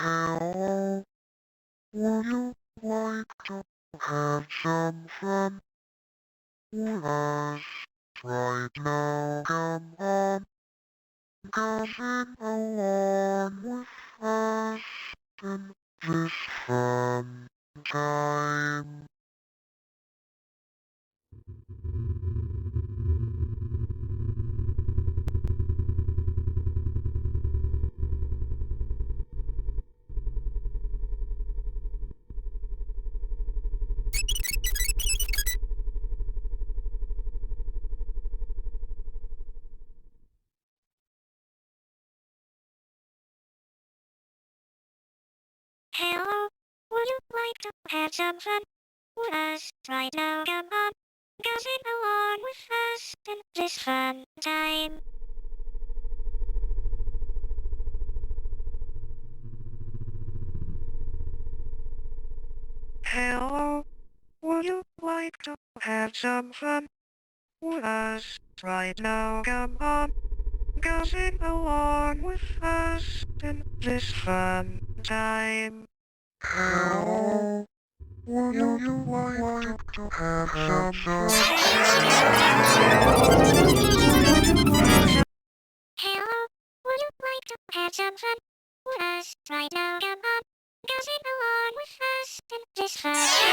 Hello, would you like to have some fun with us right now? Come on, gossip along with us in this fun time. Hello, would you like to have some fun with us right now? Come on, gossip along with us in this fun time. Hello, would you like to have some fun with us right now? Come on, gossip along with us in this fun time. Hello, would you like to have some fun? Hello, would you like to have some fun with us right now? Come on, gossip along with us in this fun time.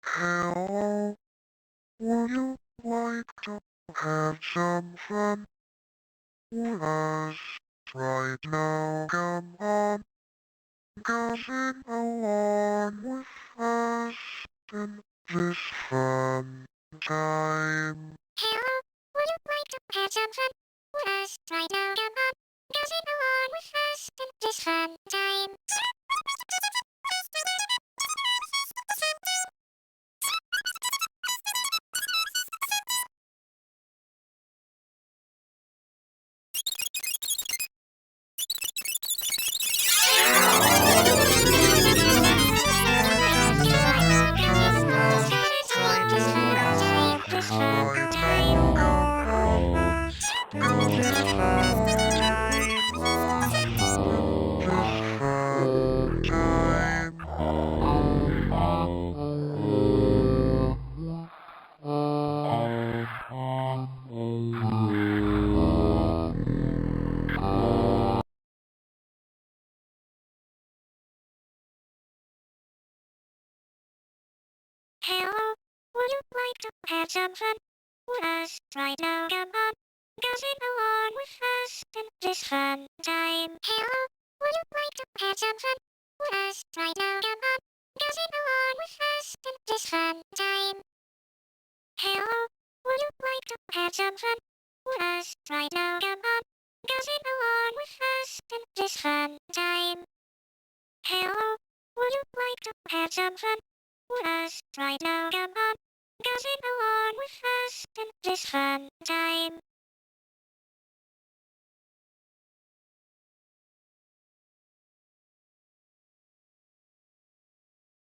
Hello, would you like to have some fun with us right now? Come on, gossip along with us in this fun time. Hello, would you like to have some fun with us right now? Come on, gossip along with us in this fun time. Hello, would you like to have some fun with us right now? Come on, gossip along with us in this fun time. Hello, would you like to have some fun with us right now? Come on, gossip along with us in this fun time. Hello, would you like to have some fun with us right now? Come on, gossip along with us in this fun time. Hello, would you like to have some fun with us right now? Come on, gossip along with us in this fun time.